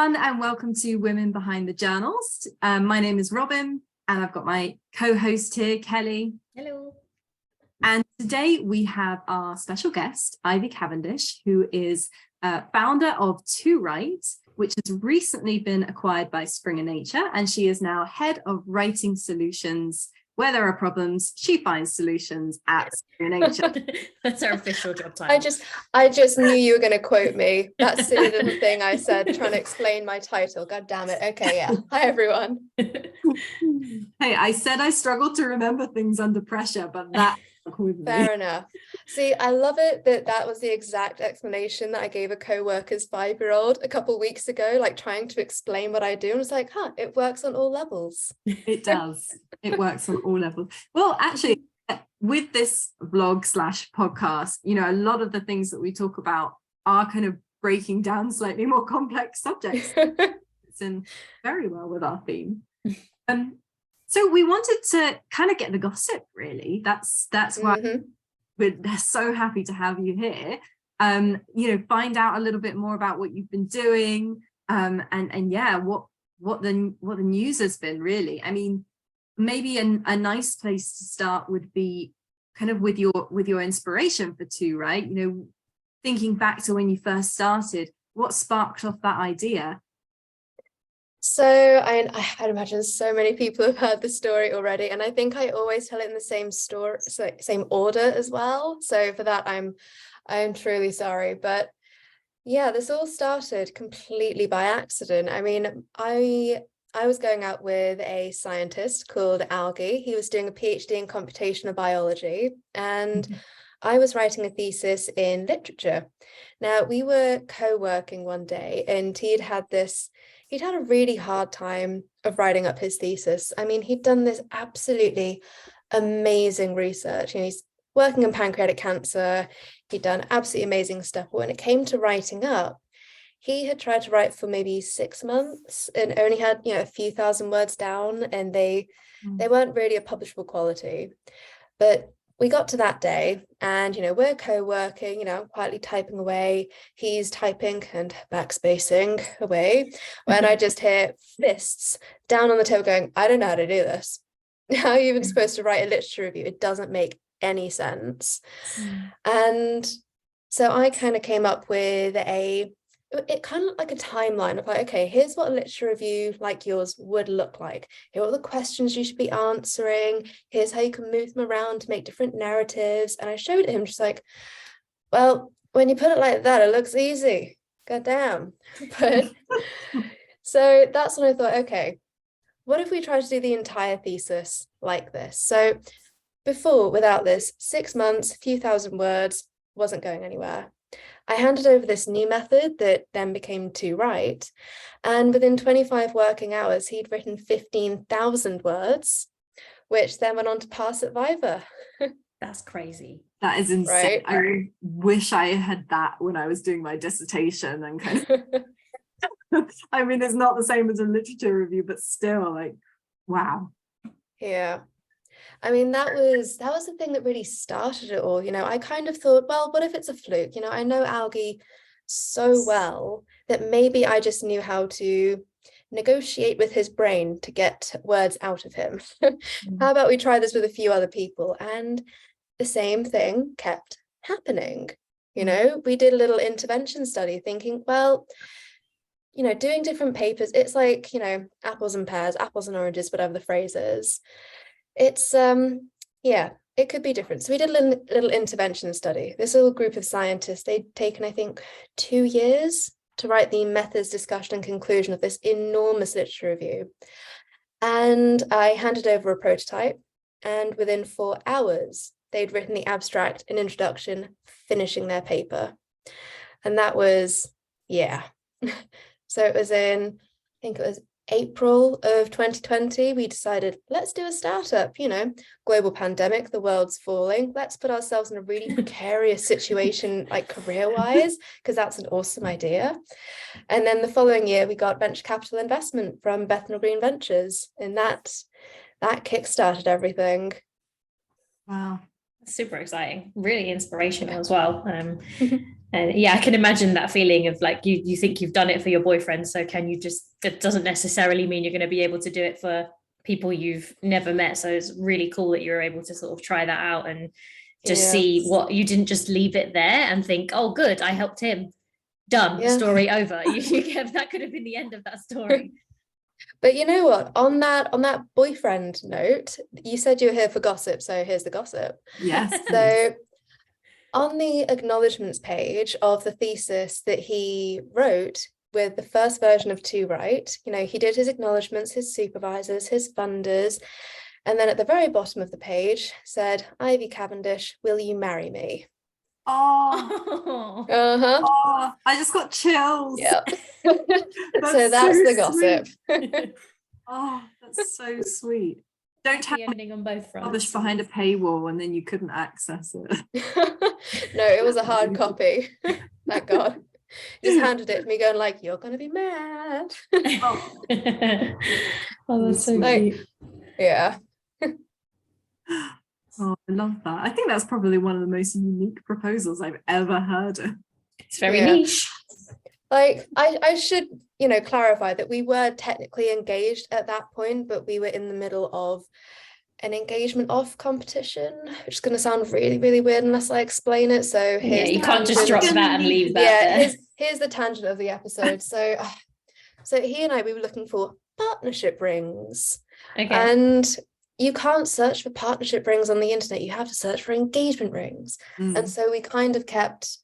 everyone, and welcome to Women Behind the Journals. My name is Robin, and I've got my co-host here, Kelly. Hello. And today we have our special guest, Ivy Cavendish, who is founder of TooWrite, which has recently been acquired by Springer Nature, and she is now head of writing solutions. Where there are problems, she finds solutions at Springer Nature. That's our official job title. I just knew you were going to quote me. That silly little thing I said, trying to explain my title. God damn it. Okay, yeah. Hi, everyone. Hey, I said I struggled to remember things under pressure, but that with me. Fair enough. See, I love it that was the exact explanation that I gave a co-worker's 5-year-old a couple of weeks ago, like trying to explain what I do. And it's like, it works on all levels. It does. It works on all levels. Well, actually, with this vlog / podcast, you know, a lot of the things that we talk about are kind of breaking down slightly more complex subjects. It's in very well with our theme. So we wanted to kind of get the gossip, really. That's why we're so happy to have you here. You know, find out a little bit more about what you've been doing, and yeah, what the news has been, really. I mean, maybe a nice place to start would be kind of with your inspiration for TooWrite. You know, thinking back to when you first started, what sparked off that idea? So I'd imagine so many people have heard the story already, and I think I always tell it in the same same order as well. So for that, I'm truly sorry. But yeah, this all started completely by accident. I mean, I was going out with a scientist called Algie. He was doing a PhD in computational biology, and I was writing a thesis in literature. Now, we were co-working one day, and he'd had a really hard time of writing up his thesis. I mean, he'd done this absolutely amazing research. You know, he's working in pancreatic cancer. He'd done absolutely amazing stuff. But when it came to writing up, he had tried to write for maybe 6 months and only had, you know, a few thousand words down, and they weren't really a publishable quality. But we got to that day, and, you know, we're co-working, you know, I'm quietly typing away, he's typing and backspacing away, when I just hear fists down on the table going, I don't know how to do this. How are you even supposed to write a literature review? It doesn't make any sense. And so I kind of came up with it kind of like a timeline of like, okay, here's what a literature review like yours would look like. Here are all the questions you should be answering. Here's how you can move them around to make different narratives. And I showed him just like, well, when you put it like that, it looks easy. God damn. But so that's when I thought, okay, what if we try to do the entire thesis like this? So before, without this, 6 months, a few thousand words, wasn't going anywhere. I handed over this new method that then became TooWrite, and within 25 working hours, he'd written 15,000 words, which then went on to pass at Viva. That's crazy. That is insane. Right? I wish I had that when I was doing my dissertation and kind of, I mean, it's not the same as a literature review, but still, like, wow. Yeah. I mean, that was the thing that really started it all. You know, I kind of thought, well, what if it's a fluke? You know, I know Algie so well that maybe I just knew how to negotiate with his brain to get words out of him. How about we try this with a few other people? And the same thing kept happening. You know, we did a little intervention study thinking, well, you know, doing different papers, it's like, you know, apples and pears, apples and oranges, whatever the phrase is. It's yeah, it could be different. So we did a little intervention study. This little group of scientists, they'd taken, I think, 2 years to write the methods, discussion and conclusion of this enormous literature review. And I handed over a prototype, and within 4 hours they'd written the abstract and introduction, finishing their paper. And that was, yeah. So it was in, I think it was April of 2020, we decided, let's do a startup, you know, global pandemic, the world's falling. Let's put ourselves in a really precarious situation, like career-wise, because that's an awesome idea. And then the following year, we got venture capital investment from Bethnal Green Ventures, and that kickstarted everything. Wow. Super exciting, really inspirational as well. And yeah, I can imagine that feeling of like you think you've done it for your boyfriend, so can you just, that doesn't necessarily mean you're going to be able to do it for people you've never met. So it's really cool that you're able to sort of try that out and just see what, you didn't just leave it there and think, oh good, I helped him, done, story over. That could have been the end of that story. But you know what, on that boyfriend note, you said you were here for gossip, so here's the gossip. Yes. So on the acknowledgements page of the thesis that he wrote with the first version of TooWrite, he did his acknowledgements, his supervisors, his funders, and then at the very bottom of the page said, Ivy Cavendish, will you marry me? Oh, I just got chills. Yep. So that's the gossip. Oh, that's so sweet. Don't have ending on both fronts. Published behind a paywall and then you couldn't access it. No, it was a hard copy. Thank God. Just handed it to me going like, you're gonna be mad. Oh, that's so cute. Yeah. Oh, I love that. I think that's probably one of the most unique proposals I've ever heard of. It's very niche. Like I should, clarify that we were technically engaged at that point, but we were in the middle of an engagement off competition, which is going to sound really, really weird unless I explain it. So you can't just drop that and leave that. Yeah, here's the tangent of the episode. So he and I, we were looking for partnership rings. Okay. And you can't search for partnership rings on the internet. You have to search for engagement rings. And so we kind of kept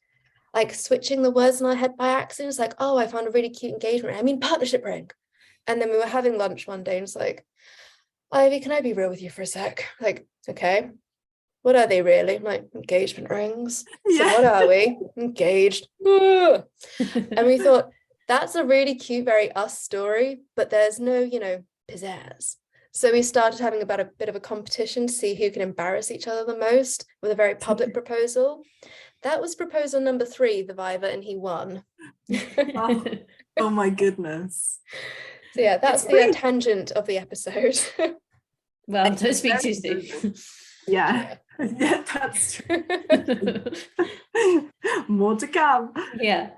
like switching the words in our head by accident. It's like, oh, I found a really cute engagement ring. I mean, partnership ring. And then we were having lunch one day and it's like, Ivy, can I be real with you for a sec? Like, okay, what are they really? I'm like, engagement rings. So what are we? Engaged. And we thought, that's a really cute, very us story, but there's no, pizzazz. So we started having about a bit of a competition to see who can embarrass each other the most with a very public proposal. That was proposal number 3, the Viva, and he won. Oh my goodness. So yeah, that's the tangent of the episode. Well, don't speak too soon. Yeah, that's true. More to come. Yeah.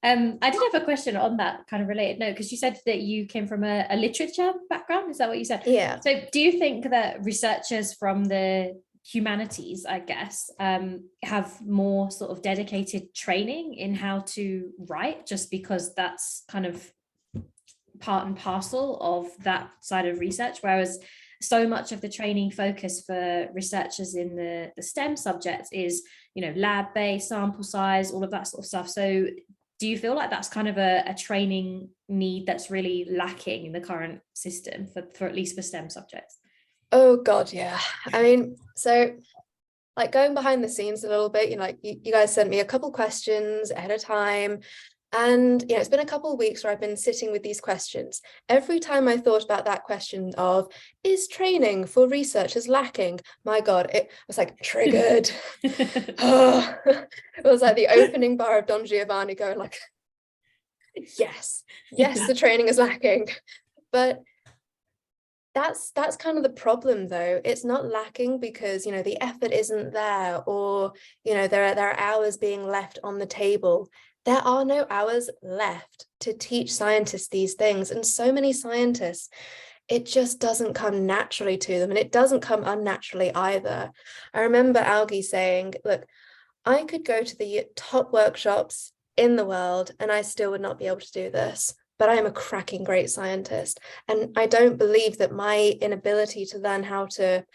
I did have a question on that kind of related note, because you said that you came from a literature background. Is that what you said? Yeah. So do you think that researchers from the humanities, I guess, have more sort of dedicated training in how to write, just because that's kind of part and parcel of that side of research, whereas so much of the training focus for researchers in the STEM subjects is, lab-based, sample size, all of that sort of stuff. So do you feel like that's kind of a training need that's really lacking in the current system for at least for STEM subjects? Oh God, yeah. I mean, so like going behind the scenes a little bit, you guys sent me a couple questions ahead of time. And it's been a couple of weeks where I've been sitting with these questions. Every time I thought about that question of, is training for researchers lacking? My God, it was like triggered. It was like the opening bar of Don Giovanni going like, yes, the training is lacking. But that's kind of the problem though. It's not lacking because, the effort isn't there, or, there are hours being left on the table. There are no hours left to teach scientists these things. And so many scientists, it just doesn't come naturally to them. And it doesn't come unnaturally either. I remember Algie saying, look, I could go to the top workshops in the world and I still would not be able to do this. But I am a cracking great scientist. And I don't believe that my inability to learn how to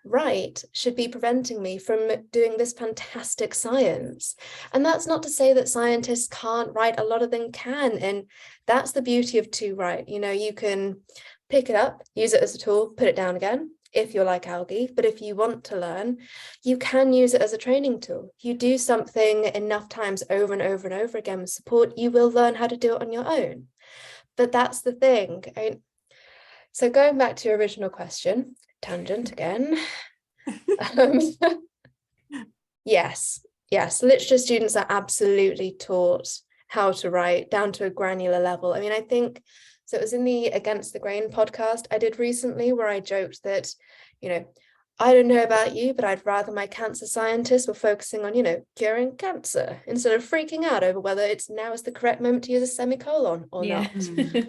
write should be preventing me from doing this fantastic science. And that's not to say that scientists can't write. A lot of them can, and that's the beauty of TooWrite. You can pick it up, use it as a tool, put it down again if you're like Algie. But if you want to learn, you can use it as a training tool. You do something enough times over and over and over again with support, you will learn how to do it on your own. But that's the thing. So going back to your original question, tangent again. Yes, literature students are absolutely taught how to write down to a granular level. I mean, I think, so it was in the Against the Grain podcast I did recently where I joked that, I don't know about you, but I'd rather my cancer scientists were focusing on, curing cancer instead of freaking out over whether it's now is the correct moment to use a semicolon or not.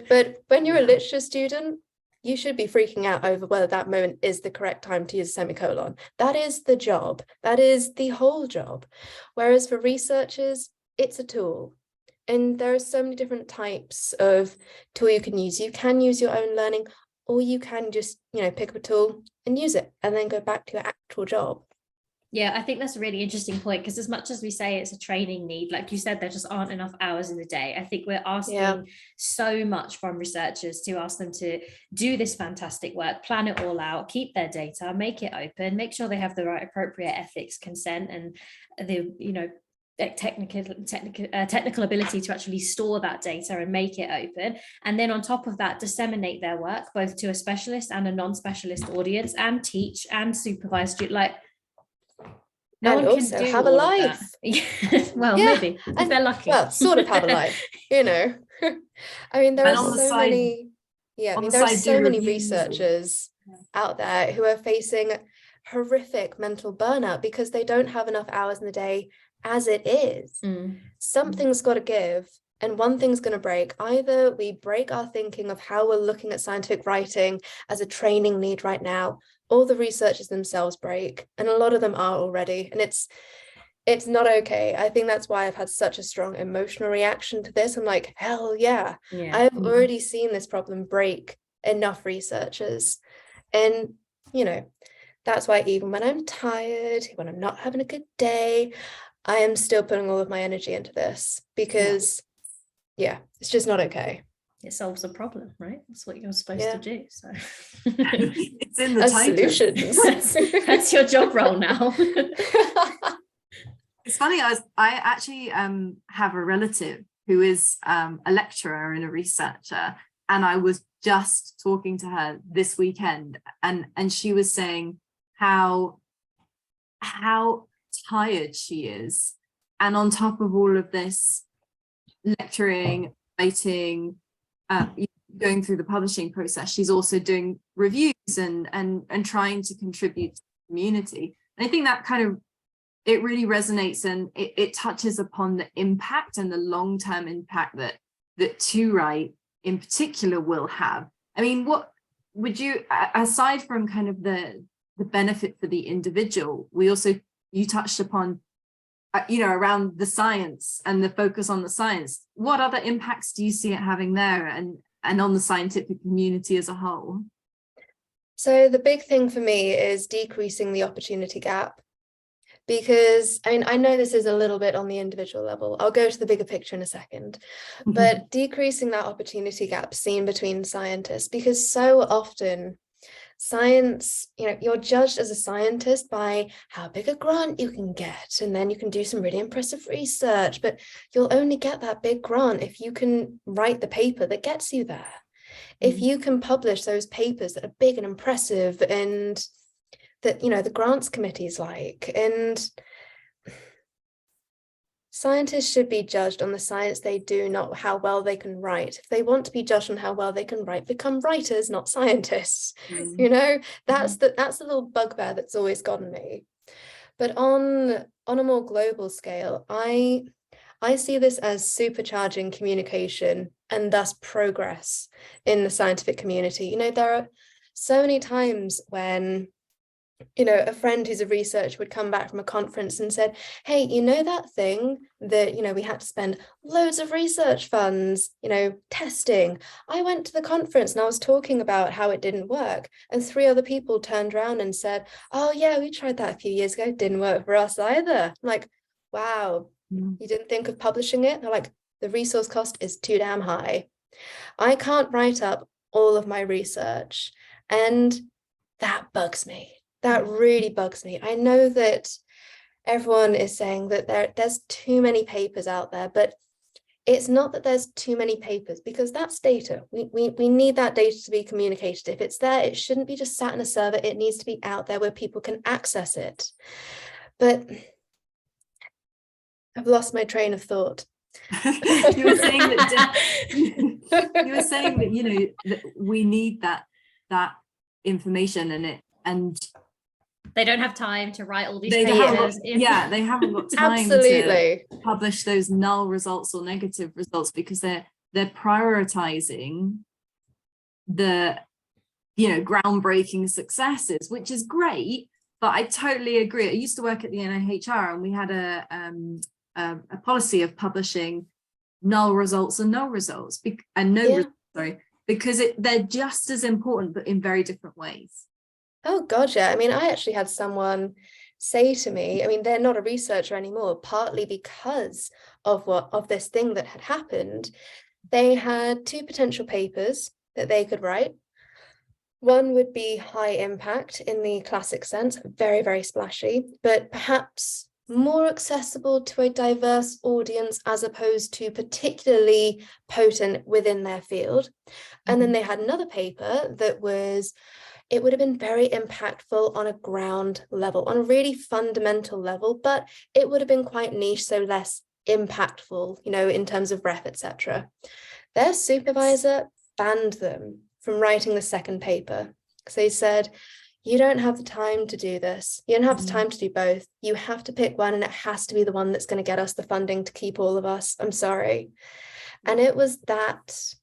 But when you're a literature student, you should be freaking out over whether that moment is the correct time to use a semicolon. That is the job. That is the whole job. Whereas for researchers, it's a tool. And there are so many different types of tool you can use. You can use your own learning, or you can just, pick up a tool and use it and then go back to your actual job. Yeah, I think that's a really interesting point, because as much as we say it's a training need, like you said, there just aren't enough hours in the day. I think we're asking so much from researchers to ask them to do this fantastic work, plan it all out, keep their data, make it open, make sure they have the right appropriate ethics, consent, and the technical ability to actually store that data and make it open, and then on top of that disseminate their work both to a specialist and a non-specialist audience, and teach and supervise. Like, no and one also can do have a life. Well, maybe if they're lucky. Well, sort of have a life, I mean, there are so many researchers out there who are facing horrific mental burnout because they don't have enough hours in the day as it is. Something's got to give, and one thing's going to break. Either we break our thinking of how we're looking at scientific writing as a training need right now, or the researchers themselves break, and a lot of them are already, and it's not okay. I think that's why I've had such a strong emotional reaction to this. I'm like, hell yeah. I've already seen this problem break enough researchers, and that's why even when I'm tired, when I'm not having a good day, I am still putting all of my energy into this, because it's just not okay. It solves a problem, right? That's what you're supposed to do. So it's in the title. Solutions. That's your job role now. It's funny, I actually have a relative who is a lecturer and a researcher, and I was just talking to her this weekend, and she was saying how tired she is, and on top of all of this lecturing, writing, going through the publishing process, she's also doing reviews and trying to contribute to the community. And I think that kind of, it really resonates, and it touches upon the impact and the long-term impact that TooWrite in particular will have. I mean, what would you, aside from kind of the benefit for the individual, you touched upon around the science and the focus on the science. What other impacts do you see it having there, and on the scientific community as a whole? So the big thing for me is decreasing the opportunity gap, because I know this is a little bit on the individual level. I'll go to the bigger picture in a second, but decreasing that opportunity gap seen between scientists, because so often science, you're judged as a scientist by how big a grant you can get, and then you can do some really impressive research, but you'll only get that big grant if you can write the paper that gets you there. If you can publish those papers that are big and impressive, and that the grants committees like. And scientists should be judged on the science they do, not how well they can write. If they want to be judged on how well they can write, become writers, not scientists. That's the little bugbear that's always gotten me. But on a more global scale, I see this as supercharging communication and thus progress in the scientific community. There are so many times when a friend who's a researcher would come back from a conference and said, hey, that thing that, we had to spend loads of research funds, testing. I went to the conference and I was talking about how it didn't work. And 3 other people turned around and said, oh yeah, we tried that a few years ago. It didn't work for us either. I'm like, wow, you didn't think of publishing it? They're like, the resource cost is too damn high. I can't write up all of my research. And that bugs me. That really bugs me. I know that everyone is saying that there's too many papers out there, but it's not that there's too many papers, because that's data. We need that data to be communicated. If it's there, it shouldn't be just sat in a server. It needs to be out there where people can access it. But I've lost my train of thought. You were saying that that we need that information, and They don't have time to write all these they papers. they haven't got time Absolutely. to publish those null results or negative results, because they're prioritizing the groundbreaking successes, which is great. But I totally agree. I used to work at the NIHR, and we had a policy of publishing null results and no results, because they're just as important, but in very different ways. Oh God, yeah. I mean, I actually had someone say to me, I mean, they're not a researcher anymore, partly because of this thing that had happened. They had 2 potential papers that they could write. One would be high impact in the classic sense, very, very splashy, but perhaps more accessible to a diverse audience as opposed to particularly potent within their field. And then they had another paper that it would have been very impactful on a ground level, on a really fundamental level, but it would have been quite niche, so less impactful, in terms of ref, etc. Their supervisor banned them from writing the second paper. So he said, you don't have the time to do this. You don't have the time to do both. You have to pick one, and it has to be the one that's going to get us the funding to keep all of us. I'm sorry. And it was that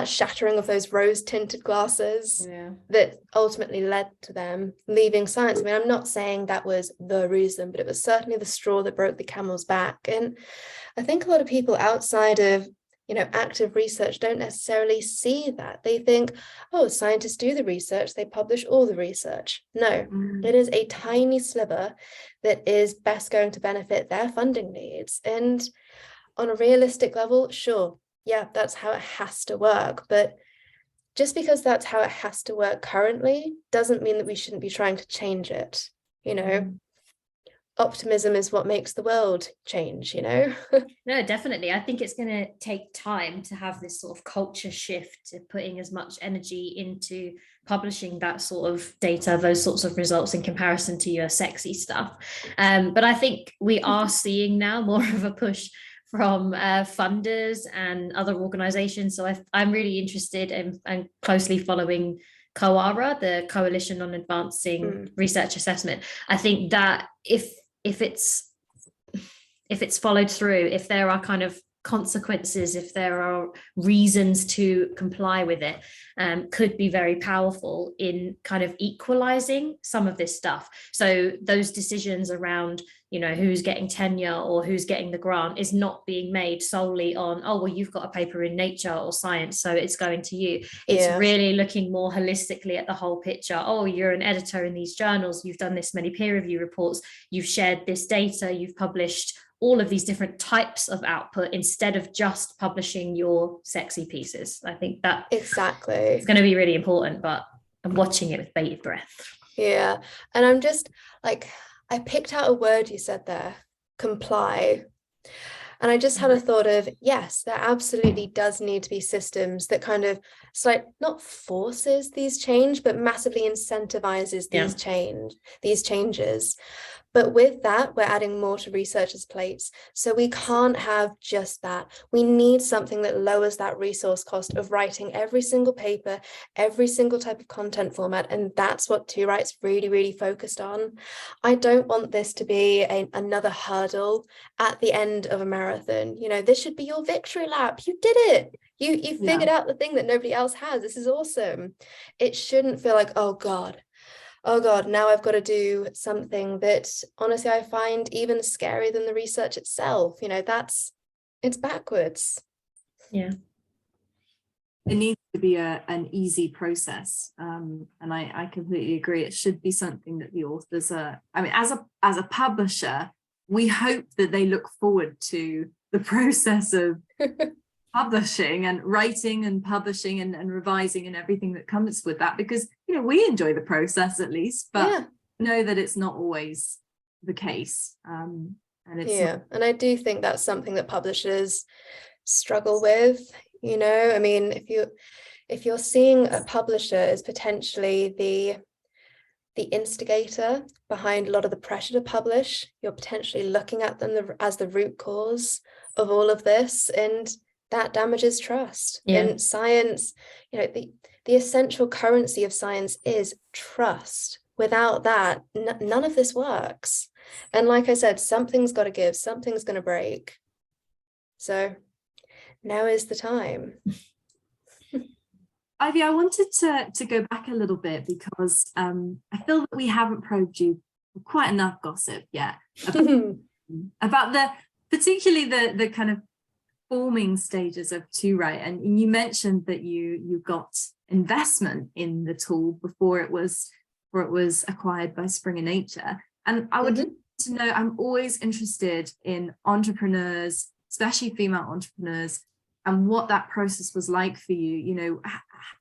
shattering of those rose-tinted glasses that ultimately led to them leaving science. I mean, I'm not saying that was the reason, but it was certainly the straw that broke the camel's back. And I think a lot of people outside of active research don't necessarily see that. They think, oh, scientists do the research, they publish all the research. No, it is a tiny sliver that is best going to benefit their funding needs. And on a realistic level, sure, yeah, that's how it has to work. But just because that's how it has to work currently doesn't mean that we shouldn't be trying to change it. Optimism is what makes the world change, No, definitely. I think it's going to take time to have this sort of culture shift to putting as much energy into publishing that sort of data, those sorts of results, in comparison to your sexy stuff. But I think we are seeing now more of a push from funders and other organizations. So I'm really interested and closely following COARA, the Coalition on Advancing Research Assessment. I think that if it's followed through, if there are kind of consequences, if there are reasons to comply with it, could be very powerful in kind of equalizing some of this stuff. So those decisions around who's getting tenure or who's getting the grant is not being made solely on, oh, well, you've got a paper in Nature or Science, so it's going to you. It's really looking more holistically at the whole picture. Oh, you're an editor in these journals, you've done this many peer review reports, you've shared this data, you've published all of these different types of output instead of just publishing your sexy pieces. I think that exactly, it's going to be really important, but I'm watching it with bated breath. Yeah. And I'm just like, I picked out a word you said there, comply. And I just had a thought of, yes, there absolutely does need to be systems that kind of not forces these change, but massively incentivizes these changes. But with that, we're adding more to researchers' plates. So we can't have just that. We need something that lowers that resource cost of writing every single paper, every single type of content format. And that's what TooWrite's really, really focused on. I don't want this to be another hurdle at the end of a marathon. This should be your victory lap. You did it. You figured out the thing that nobody else has. This is awesome. It shouldn't feel like, oh God, now I've got to do something that honestly I find even scarier than the research itself. It's backwards. Yeah. It needs to be an easy process. And I completely agree. It should be something that the authors as a publisher, we hope that they look forward to the process of publishing and writing and publishing and revising and everything that comes with that, because we enjoy the process at least, but know that it's not always the case. And I do think that's something that publishers struggle with. I mean, if you're seeing a publisher as potentially the instigator behind a lot of the pressure to publish, you're potentially looking at them as the root cause of all of this, and that damages trust. In science, the essential currency of science is trust. Without that, none of this works. And like I said, something's got to give, something's going to break. So now is the time. Ivy, I wanted to go back a little bit because I feel that we haven't probed you quite enough gossip yet about the particularly the kind of forming stages of TooWrite. And you mentioned that you got investment in the tool before it was acquired by Springer Nature. And I would like to know, I'm always interested in entrepreneurs, especially female entrepreneurs, and what that process was like for you. You know,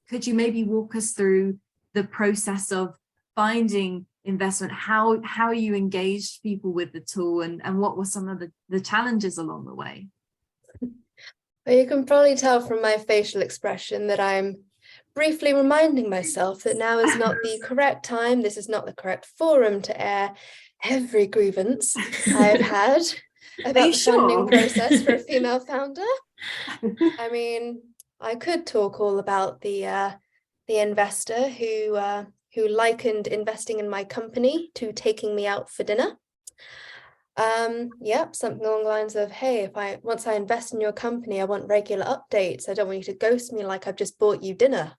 could you maybe walk us through the process of finding investment, how you engaged people with the tool, and what were some of the challenges along the way? Well, you can probably tell from my facial expression that I'm briefly reminding myself that now is not the correct time. This is not the correct forum to air every grievance I've had about the funding process for a female founder. I mean, I could talk all about the investor who likened investing in my company to taking me out for dinner. Yeah, something along the lines of, hey, once I invest in your company, I want regular updates. I don't want you to ghost me like I've just bought you dinner.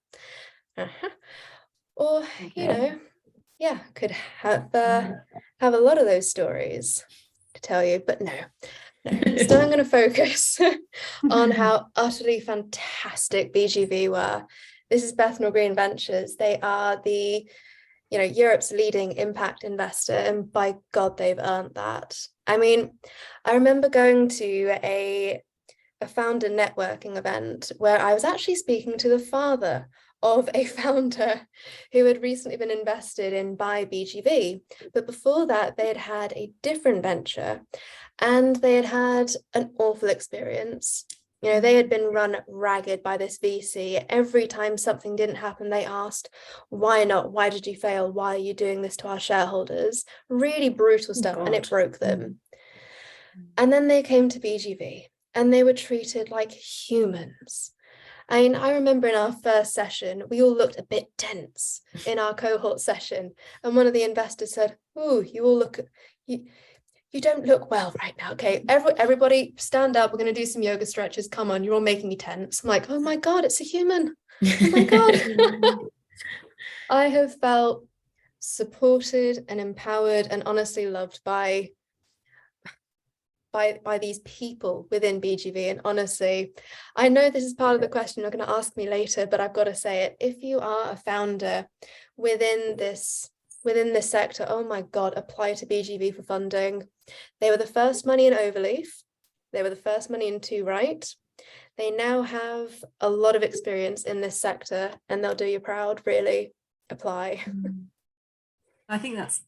Or, you know, yeah, could have a lot of those stories to tell you, but no. Still, I'm going to focus on how utterly fantastic BGV were. This is Bethnal Green Ventures. They are Europe's leading impact investor, and by God, they've earned that. I mean, I remember going to a founder networking event where I was actually speaking to the father of a founder who had recently been invested in by BGV. But before that, they had had a different venture and they had had an awful experience. You know, they had been run ragged by this VC. Every time something didn't happen, they asked, why not? Why did you fail? Why are you doing this to our shareholders? Really brutal stuff, and it broke them. And then they came to BGV and they were treated like humans. I mean, I remember in our first session, we all looked a bit tense in our cohort session. And one of the investors said, "Oh, you all look, you don't look well right now. Okay, everybody stand up. We're going to do some yoga stretches. Come on, you're all making me tense." I'm like, oh my God, it's a human. Oh my God. I have felt supported and empowered and honestly loved by these people within BGV. And honestly, I know this is part of the question you're going to ask me later, but I've got to say it. If you are a founder within this sector, oh my God, apply to BGV for funding. They were the first money in Overleaf. They were the first money in TooWrite. They now have a lot of experience in this sector and they'll do you proud, really. Apply. I think that's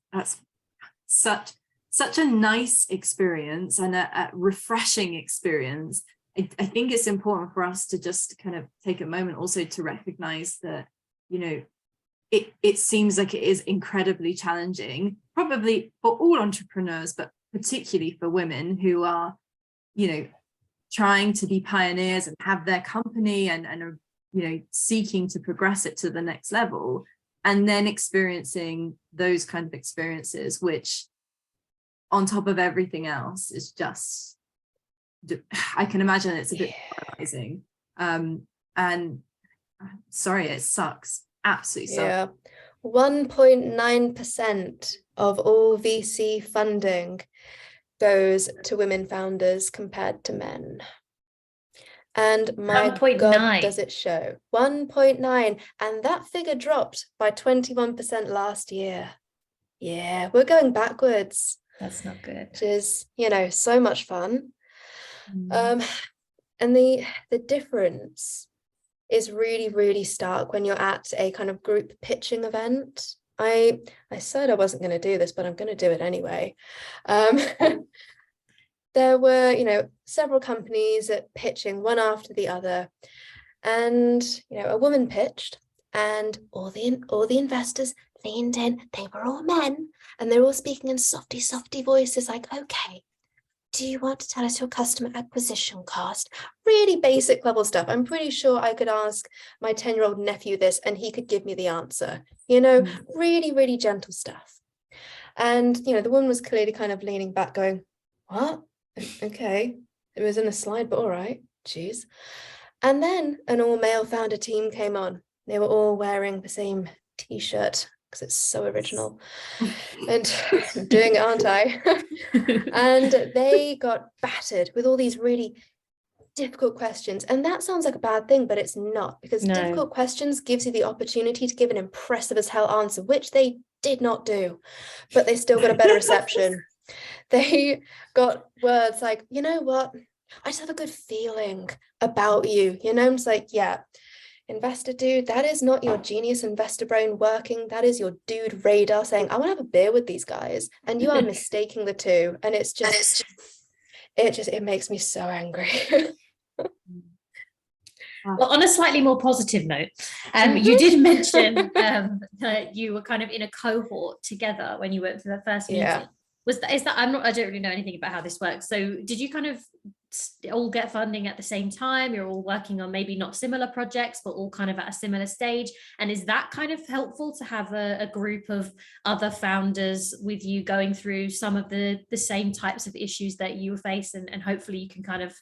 such a nice experience and a refreshing experience. I think it's important for us to just kind of take a moment also to recognize that, you know, it seems like it is incredibly challenging, probably for all entrepreneurs, but particularly for women who are, you know, trying to be pioneers and have their company and are, you know, seeking to progress it to the next level, and then experiencing those kind of experiences, which on top of everything else is just, I can imagine it's a bit polarizing. And sorry, it sucks. Absolutely sucks. Yeah. 1.9% of all VC funding goes to women founders compared to men. And my 1.9. God, does it show? 1.9. And that figure dropped by 21% last year. Yeah, we're going backwards. That's not good. Which is, you know, so much fun. And the difference is really, really stark when you're at a kind of group pitching event. I said I wasn't going to do this, but I'm going to do it anyway. There were, you know, several companies at pitching one after the other. And, you know, a woman pitched and all the investors leaned in. They were all men and they're all speaking in softy voices like, okay, do you want to tell us your customer acquisition cost? Really basic level stuff. I'm pretty sure I could ask my 10-year-old nephew this and he could give me the answer, really, really gentle stuff. And, the woman was clearly kind of leaning back going, what? Okay. It was in a slide, but all right. Jeez. And then an all-male founder team came on. They were all wearing the same t-shirt because it's so original. And I'm doing it, aren't I? And they got battered with all these really difficult questions. And that sounds like a bad thing, but it's not, because difficult questions gives you the opportunity to give an impressive as hell answer, which they did not do, but they still got a better reception. They got words like, you know what? I just have a good feeling about you. I'm just like, yeah, investor dude, that is not your genius investor brain working. That is your dude radar saying, I want to have a beer with these guys. And you are mistaking the two. And it makes me so angry. Well, on a slightly more positive note, you did mention that you were kind of in a cohort together when you went to the first meeting. Yeah. I don't really know anything about how this works. So did you kind of all get funding at the same time? You're all working on maybe not similar projects, but all kind of at a similar stage. And is that kind of helpful to have a group of other founders with you going through some of the same types of issues that you face, and hopefully you can kind of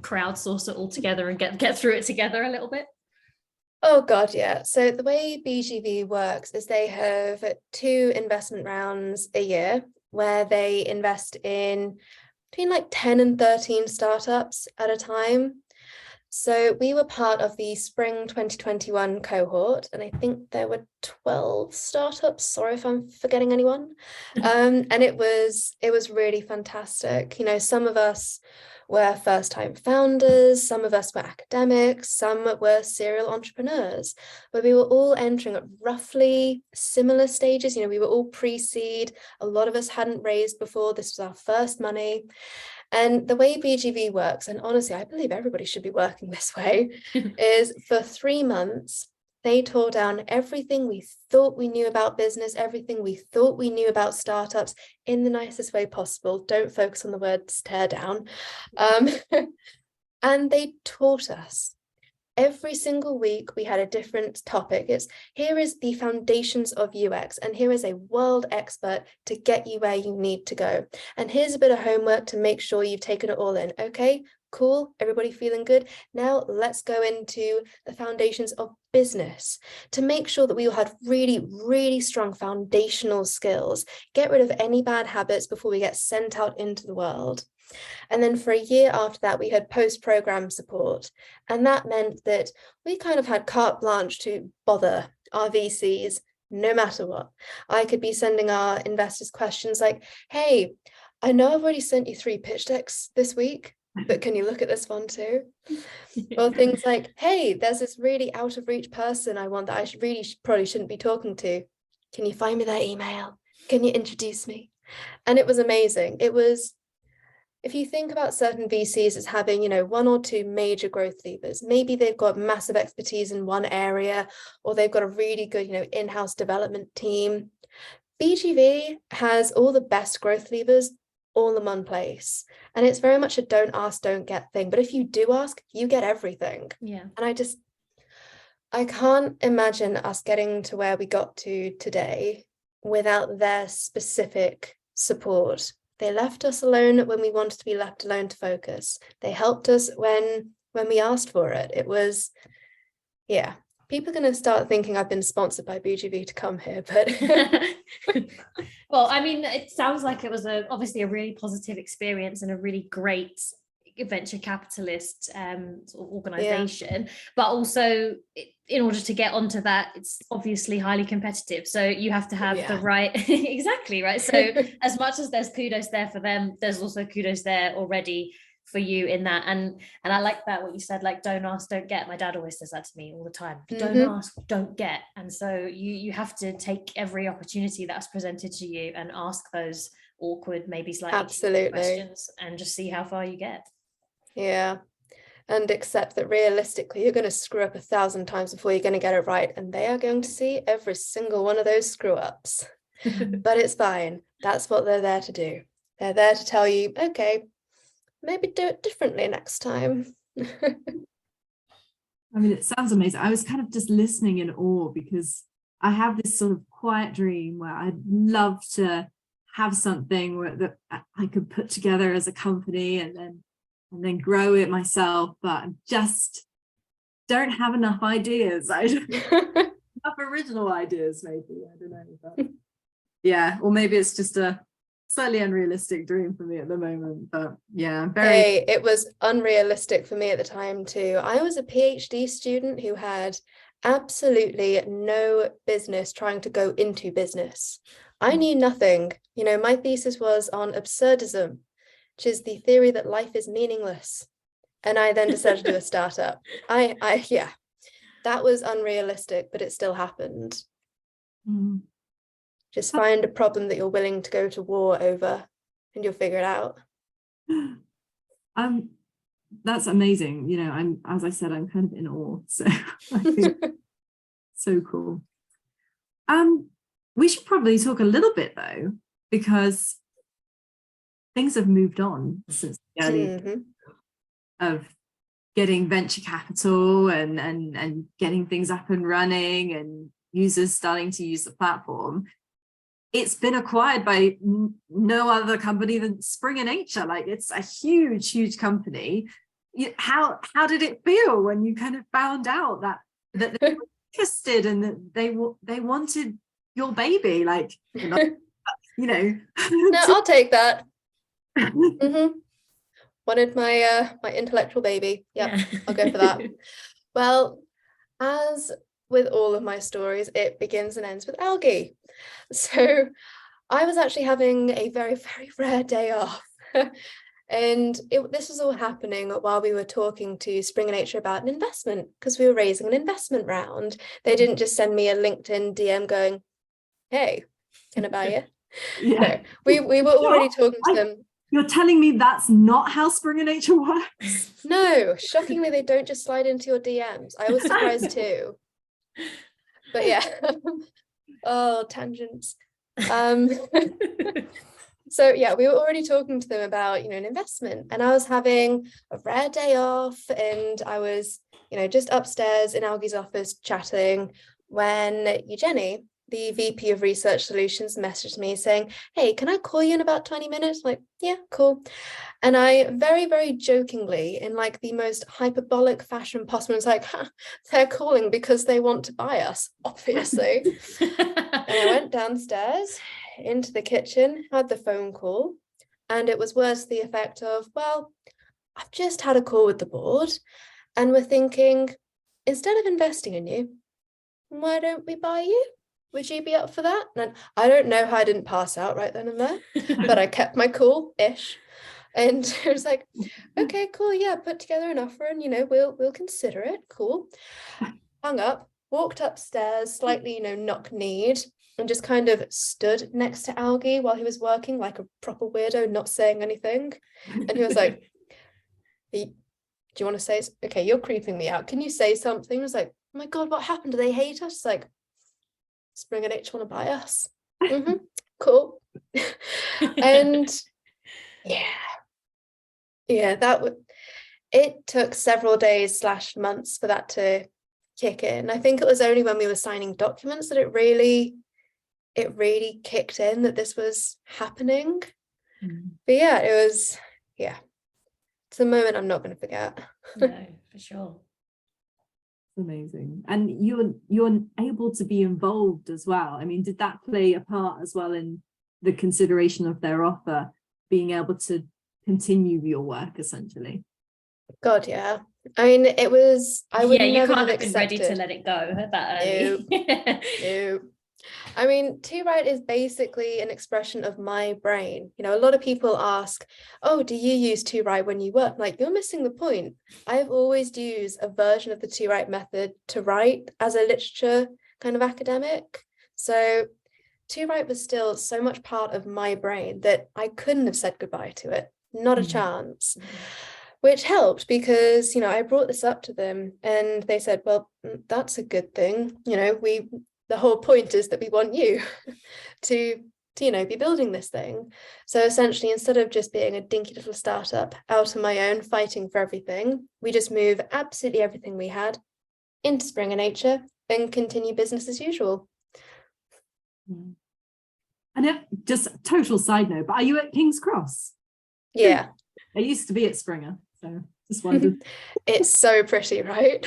crowdsource it all together and get through it together a little bit? Oh God, yeah. So the way BGV works is they have 2 investment rounds a year where they invest in between like 10 and 13 startups at a time. So we were part of the spring 2021 cohort, and I think there were 12 startups. Sorry if I'm forgetting anyone. And it was really fantastic. Some of us were first-time founders, some of us were academics, some were serial entrepreneurs, but we were all entering at roughly similar stages. We were all pre-seed. A lot of us hadn't raised before. This was our first money. And the way BGV works, and honestly, I believe everybody should be working this way, is for 3 months, they tore down everything we thought we knew about business, everything we thought we knew about startups in the nicest way possible. Don't focus on the words tear down. And they taught us. Every single week, we had a different topic. Here is the foundations of UX, and here is a world expert to get you where you need to go. And here's a bit of homework to make sure you've taken it all in. Okay, cool. Everybody feeling good? Now let's go into the foundations of business to make sure that we all had really, really strong foundational skills. Get rid of any bad habits before we get sent out into the world. And then for a year after that, we had post-program support. And that meant that we kind of had carte blanche to bother our VCs no matter what. I could be sending our investors questions like, hey, I know I've already sent you 3 pitch decks this week, but can you look at this one too? Or things like, hey, there's this really out of reach person I want that I probably shouldn't be talking to. Can you find me their email? Can you introduce me? And it was amazing. It was, if you think about certain VCs as having, 1 or 2 major growth levers, maybe they've got massive expertise in one area, or they've got a really good, in-house development team. BGV has all the best growth levers all in one place. And it's very much a don't ask, don't get thing. But if you do ask, you get everything. Yeah. And I can't imagine us getting to where we got to today without their specific support. They left us alone when we wanted to be left alone to focus. They helped us when we asked for it. It was, yeah. People are going to start thinking I've been sponsored by BGV to come here, but well, I mean, it sounds like it was obviously a really positive experience and a really great venture capitalist sort of organization, but also in order to get onto that, it's obviously highly competitive, so you have to have the right exactly right. So as much as there's kudos there for them, there's also kudos there already for you in that. And I like that what you said, like, don't ask, don't get. My dad always says that to me all the time. Don't ask, don't get. And so you have to take every opportunity that's presented to you and ask those awkward, maybe slightly questions, and just see how far you get. Yeah. And accept that realistically you're going to screw up 1,000 times before you're going to get it right, and they are going to see every single one of those screw ups. But it's fine. That's what they're there to do. They're there to tell you, okay, maybe do it differently next time. I mean, it sounds amazing. I was kind of just listening in awe, because I have this sort of quiet dream where I'd love to have something that I could put together as a company and then grow it myself, but I just don't have enough ideas. I don't have enough original ideas, maybe. I don't know. But yeah, or maybe it's just a slightly unrealistic dream for me at the moment. But yeah, Hey, it was unrealistic for me at the time too. I was a PhD student who had absolutely no business trying to go into business. I knew nothing. You know, my thesis was on absurdism, which is the theory that life is meaningless. And I then decided to do a startup. Yeah, that was unrealistic, but it still happened. Just find a problem that you're willing to go to war over and you'll figure it out. That's amazing. You know, as I said, I'm kind of in awe. So I think so cool. We should probably talk a little bit though, because things have moved on since the early of getting venture capital and getting things up and running and users starting to use the platform. It's been acquired by no other company than Springer Nature. Like, it's a huge company. How did it feel when you kind of found out that they were interested and that they wanted your baby? Like, you know. No, I'll take that. Wanted my my intellectual baby. Yep, yeah. I'll go for that. Well, as with all of my stories, it begins and ends with algae. So I was actually having a very rare day off. And this was all happening while we were talking to Springer Nature about an investment, because we were raising an investment round. They didn't just send me a LinkedIn DM going, hey, can I buy you? Yeah. No, we were already talking to them. You're telling me that's not how Springer Nature works? No, shockingly, they don't just slide into your DMs. I was surprised too. But yeah. Oh, tangents. So yeah, we were already talking to them about, an investment, and I was having a rare day off, and I was, just upstairs in Algie's office chatting when Eugenie, the VP of Research Solutions, messaged me saying, hey, can I call you in about 20 minutes? I'm like, yeah, cool. And I very jokingly, in like the most hyperbolic fashion possible, was like, they're calling because they want to buy us, obviously. And I went downstairs into the kitchen, had the phone call, and it was words to the effect of, well, I've just had a call with the board and we're thinking, instead of investing in you, why don't we buy you? Would you be up for that? And I don't know how I didn't pass out right then and there, but I kept my cool-ish. And it was like, okay, cool, yeah, put together an offer and, we'll consider it, cool. Hung up, walked upstairs, slightly, knock-kneed, and just kind of stood next to Algie while he was working like a proper weirdo, not saying anything. And he was like, do you want to say, okay, you're creeping me out. Can you say something? I was like, oh my God, what happened? Do they hate us? It's like, Springer Nature want to buy us. Cool. And yeah, it took several days / months for that to kick in. I think it was only when we were signing documents that it really kicked in that this was happening. But yeah, it's a moment I'm not going to forget. No, for sure. Amazing. And you're able to be involved as well. I mean, did that play a part as well in the consideration of their offer, being able to continue your work essentially? God, yeah. I mean, it was, I would never have been ready to let it go that early. No. I mean, TooWrite is basically an expression of my brain. A lot of people ask, oh, do you use TooWrite when you work? Like, you're missing the point. I've always used a version of the TooWrite method to write as a literature kind of academic. So TooWrite was still so much part of my brain that I couldn't have said goodbye to it. Not a chance. Which helped because, I brought this up to them and they said, well, that's a good thing. The whole point is that we want you to to, you know, be building this thing. So essentially, instead of just being a dinky little startup out on my own fighting for everything, we just move absolutely everything we had into Springer Nature and continue business as usual. And just total side note, but are you at King's Cross? Yeah. I used to be at Springer, so just wondered. It's so pretty, right?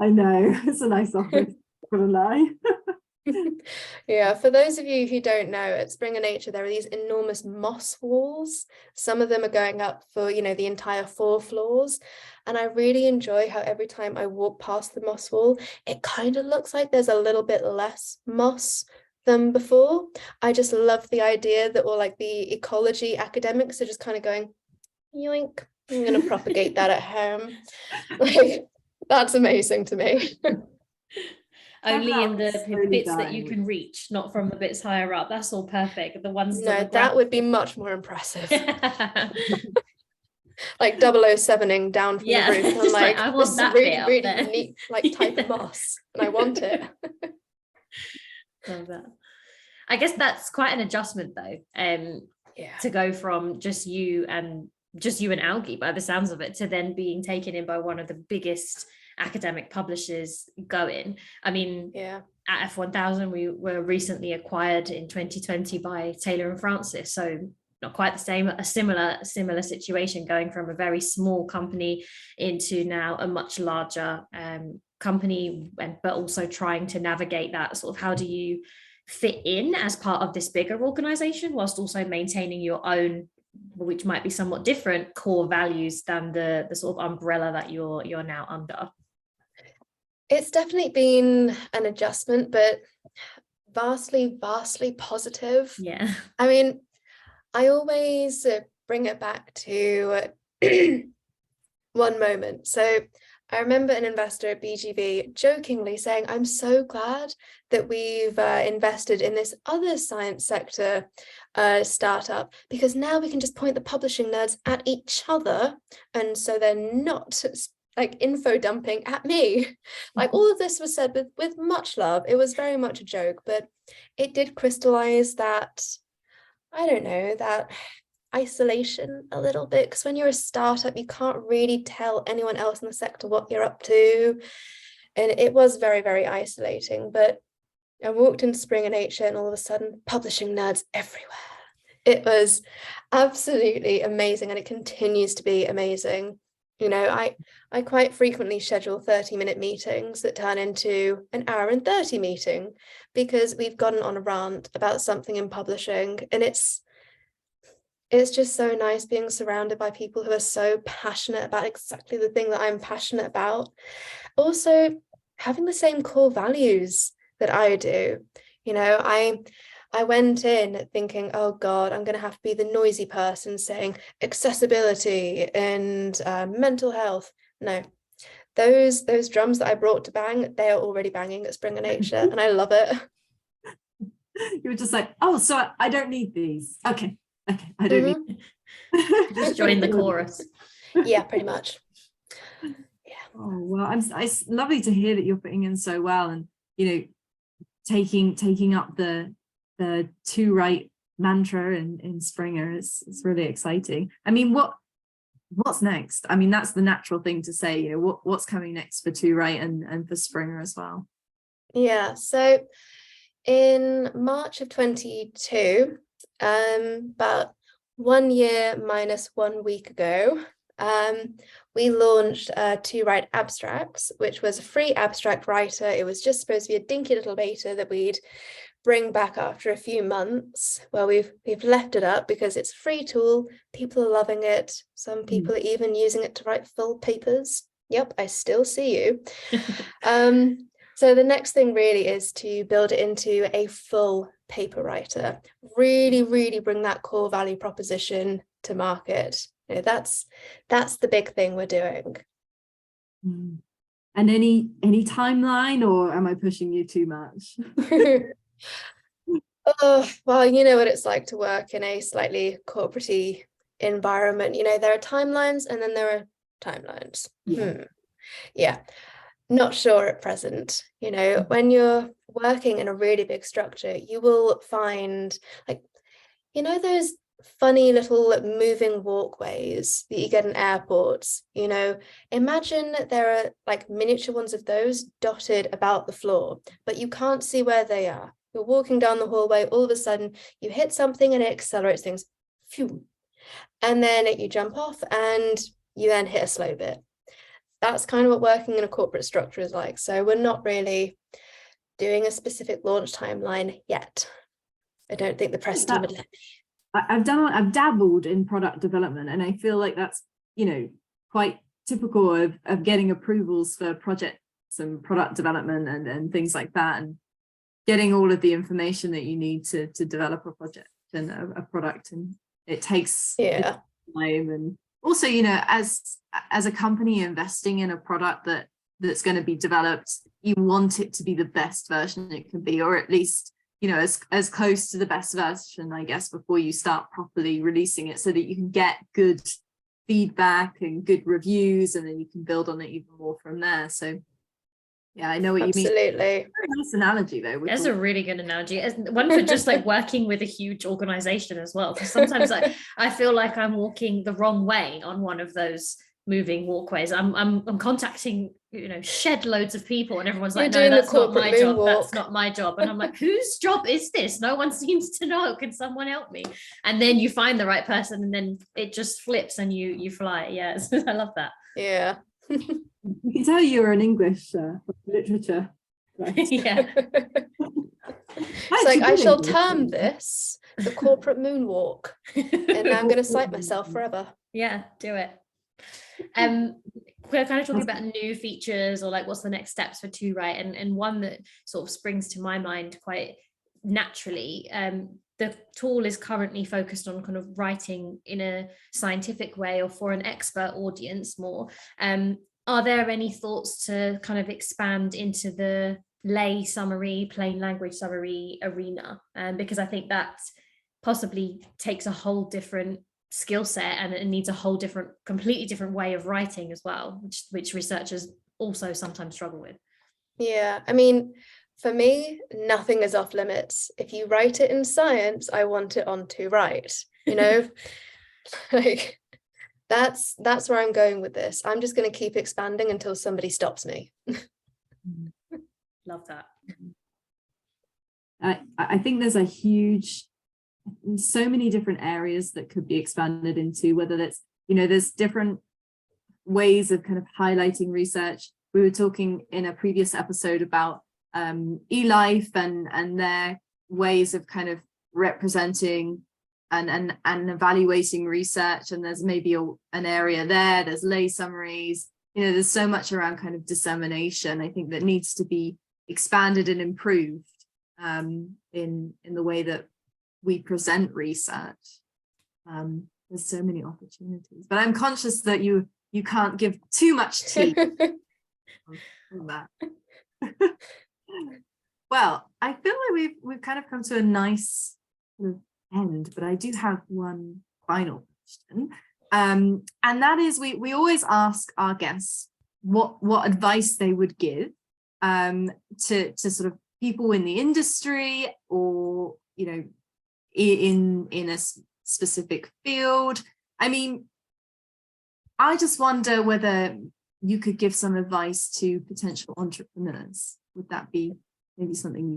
I know, it's a nice office, not gonna lie. Yeah, for those of you who don't know, at Springer Nature there are these enormous moss walls. Some of them are going up for, you know, the entire 4 floors, and I really enjoy how every time I walk past the moss wall, it kind of looks like there's a little bit less moss than before. I just love the idea that all like the ecology academics are just kind of going, yoink, I'm going to propagate that at home. Like, that's amazing to me. Only in the bits that you dying. can reach, not from the bits higher up. That's all perfect. The ones No, that would be much more impressive. Like 007ing down from the roof. And I'm like, I want this that is really, bit up really there. unique, like type of moss, and I want it. Love that. I guess that's quite an adjustment though, Yeah. to go from just you and algae by the sounds of it to then being taken in by one of the biggest academic publishers going. I mean, Yeah. at F1000 we were recently acquired in 2020 by Taylor and Francis, so not quite the same, a similar situation, going from a very small company into now a much larger company, but also trying to navigate that sort of, how do you fit in as part of this bigger organization whilst also maintaining your own, which might be somewhat different, core values than the sort of umbrella that you're now under. It's definitely been an adjustment, but vastly positive. Yeah. I mean, I always bring it back to one moment. So I remember an investor at BGV jokingly saying, I'm so glad that we've invested in this other science sector startup, because now we can just point the publishing nerds at each other, and so they're not like info dumping at me. Like, all of this was said with much love. It was very much a joke, but it did crystallize that, I don't know, that isolation a little bit, because when you're a startup you can't really tell anyone else in the sector what you're up to, and it was very isolating. But I walked into Springer Nature and all of a sudden publishing nerds everywhere. It was absolutely amazing, and it continues to be amazing. You know, I quite frequently schedule 30-minute meetings that turn into an hour and 30 meeting, because we've gotten on a rant about something in publishing, and it's just so nice being surrounded by people who are so passionate about exactly the thing that I'm passionate about. Also, having the same core values that I do. You know, I went in thinking, oh God, I'm going to have to be the noisy person saying accessibility and mental health. No, those drums that I brought to bang, they are already banging at Springer Nature, and I love it. You were just like, oh, so I don't need these. Okay, I don't need. Just join the chorus. Yeah, pretty much. Yeah. Oh well, it's lovely to hear that you're fitting in so well, and you know, taking up the TooWrite mantra in Springer is really exciting. I mean, what's next? I mean, that's the natural thing to say. You know, what's coming next for TooWrite and for Springer as well? Yeah. So in March of 22, about 1 year minus 1 week ago, we launched TooWrite Abstracts, which was a free abstract writer. It was just supposed to be a dinky little beta that we'd bring back after a few months. Well, we've left it up because it's a free tool. People are loving it. Some people are even using it to write full papers. Yep, I still see you. So the next thing really is to build it into a full paper writer. Really bring that core value proposition to market. You know, that's the big thing we're doing. And any timeline, or am I pushing you too much? Oh, well, you know what it's like to work in a slightly corporate-y environment. You know, there are timelines and then there are timelines. Yeah. Not sure at present. You know, when you're working in a really big structure, you will find, like, you know, those funny little moving walkways that you get in airports. You know, imagine there are like miniature ones of those dotted about the floor, but you can't see where they are. You're walking down the hallway, all of a sudden you hit something and it accelerates things. Phew. And then you jump off and you then hit a slow bit. That's kind of what working in a corporate structure is like. So we're not really doing a specific launch timeline yet. I don't think the press team would let me. I've dabbled in product development, and I feel like that's, you know, quite typical of getting approvals for projects and product development and things like that, and getting all of the information that you need to develop a project and a product, and it takes time. And also, you know, as a company investing in a product that's going to be developed, you want it to be the best version it can be, or at least, you know, as close to the best version, I guess, before you start properly releasing it, so that you can get good feedback and good reviews, and then you can build on it even more from there. So yeah, I know what you mean. Absolutely. Very nice analogy though. That's a really good analogy. One for just like working with a huge organization as well. Because sometimes I feel like I'm walking the wrong way on one of those moving walkways. I'm contacting, you know, shed loads of people, and everyone's like, no, that's not my job. That's not my job. And I'm like, whose job is this? No one seems to know. Can someone help me? And then you find the right person, and then it just flips and you fly. Yeah, I love that. Yeah. You can tell you're an English literature. Right? Yeah. It's like, I shall term this the corporate moonwalk, and I'm going to cite myself forever. Yeah, do it. We're kind of talking about new features, or like what's the next steps for TooWrite, and one that sort of springs to my mind quite naturally. The tool is currently focused on kind of writing in a scientific way, or for an expert audience more. Are there any thoughts to kind of expand into the lay summary, plain language summary arena? Because I think that possibly takes a whole different skill set, and it needs a whole different, completely different way of writing as well, which researchers also sometimes struggle with. Yeah, I mean, for me, nothing is off limits. If you write it in science, I want it on TooWrite, you know. Like, that's where I'm going with this. I'm just going to keep expanding until somebody stops me. Love that. I think there's so many different areas that could be expanded into, whether that's, you know, there's different ways of kind of highlighting research. We were talking in a previous episode about eLife and their ways of kind of representing and evaluating research, and there's maybe an area there's lay summaries, you know, there's so much around kind of dissemination, I think, that needs to be expanded and improved in the way that we present research. There's so many opportunities, but I'm conscious that you can't give too much tea on that. Well, I feel like we've kind of come to a nice sort of end, but I do have one final question, and that is, we always ask our guests what advice they would give to sort of people in the industry, or, you know, in a specific field. I mean, I just wonder whether you could give some advice to potential entrepreneurs. Would that be maybe something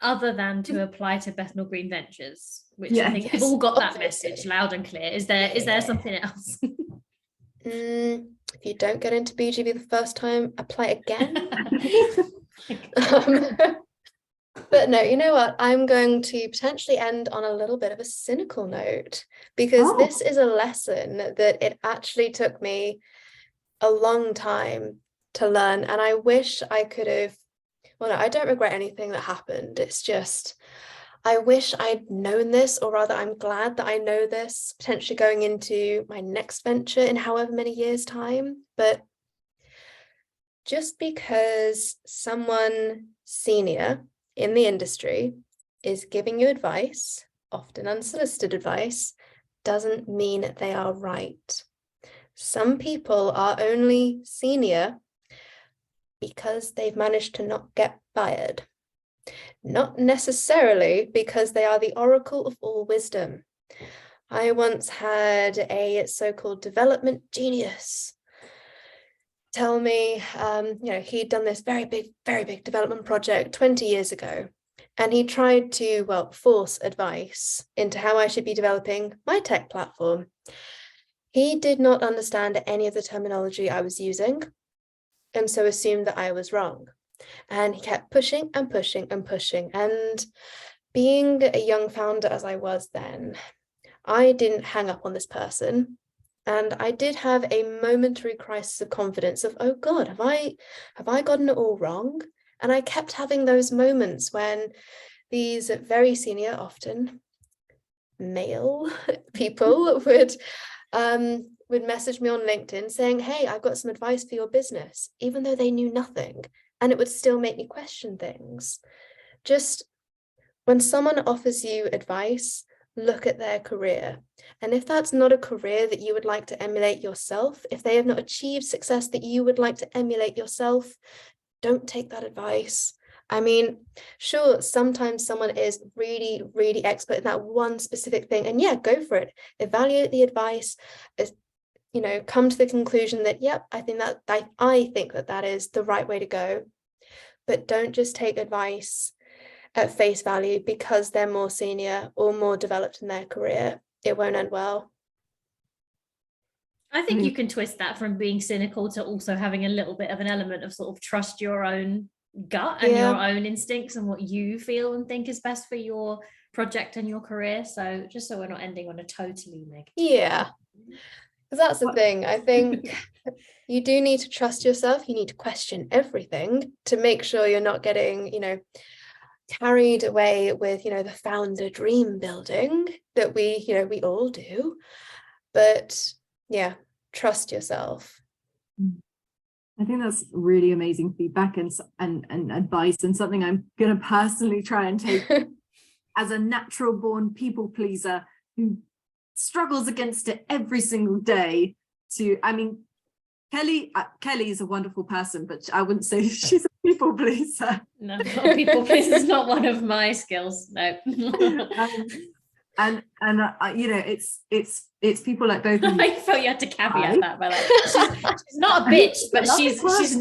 other than to apply to Bethnal Green Ventures, which I think we've all got that message loud and clear? Is there something else? If you don't get into BGV the first time, apply again. But no, you know what? I'm going to potentially end on a little bit of a cynical note, because this is a lesson that it actually took me a long time to learn, and I wish I could have. Well, no, I don't regret anything that happened. It's just, I wish I'd known this, or rather, I'm glad that I know this, potentially going into my next venture in however many years' time. But just because someone senior in the industry is giving you advice, often unsolicited advice, doesn't mean they are right. Some people are only senior because they've managed to not get fired. Not necessarily because they are the oracle of all wisdom. I once had a so-called development genius tell me, he'd done this very big development project 20 years ago. And he tried to, force advice into how I should be developing my tech platform. He did not understand any of the terminology I was using, and so assumed that I was wrong. And he kept pushing and pushing and pushing. And being a young founder as I was then, I didn't hang up on this person. And I did have a momentary crisis of confidence of, oh God, have I gotten it all wrong? And I kept having those moments when these very senior, often male people would message me on LinkedIn saying, hey, I've got some advice for your business, even though they knew nothing. And it would still make me question things. Just when someone offers you advice, look at their career. And if that's not a career that you would like to emulate yourself, if they have not achieved success that you would like to emulate yourself, don't take that advice. I mean, sure, sometimes someone is really, really expert in that one specific thing. And yeah, go for it. Evaluate the advice, come to the conclusion that, yep, I think that is the right way to go. But don't just take advice at face value because they're more senior or more developed in their career. It won't end well. I think you can twist that from being cynical to also having a little bit of an element of sort of trust your own gut and your own instincts and what you feel and think is best for your project and your career. So just so we're not ending on a totally negative. Yeah, because that's the thing. I think you do need to trust yourself. You need to question everything to make sure you're not getting, carried away with, the founder dream building that we all do. But yeah, trust yourself. I think that's really amazing feedback and advice, and something I'm going to personally try and take as a natural born people pleaser who struggles against it every single day. Kelly is a wonderful person, but I wouldn't say she's a people pleaser. No, people pleaser is not one of my skills. No. It's people like both of you. I felt you had to caveat that, but she's not a bitch, but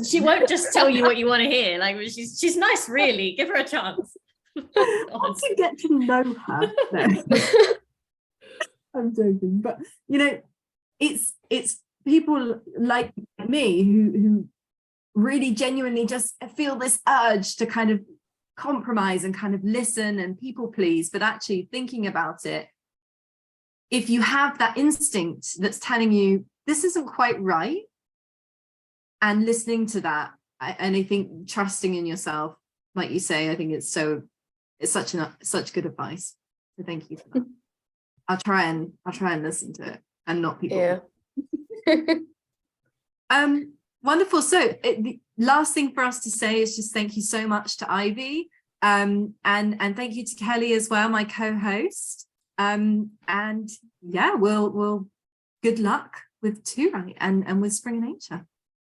she won't just tell you what you want to hear. Like she's nice, really. Give her a chance. Once you get to know her, no. I'm joking, but it's people like me who really genuinely just feel this urge to kind of compromise and kind of listen and people please, but actually thinking about it, if you have that instinct that's telling you this isn't quite right, and listening to that, and I think trusting in yourself, like you say, I think it's such good advice. So thank you for that. I'll try and listen to it and not people. Yeah. Wonderful. So the last thing for us to say is just thank you so much to Ivy, and thank you to Kelly as well, my co-host. And yeah, we'll good luck with TooWrite and with Spring Nature.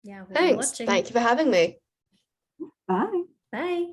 Yeah, thanks. Thank you for having me. Bye. Bye.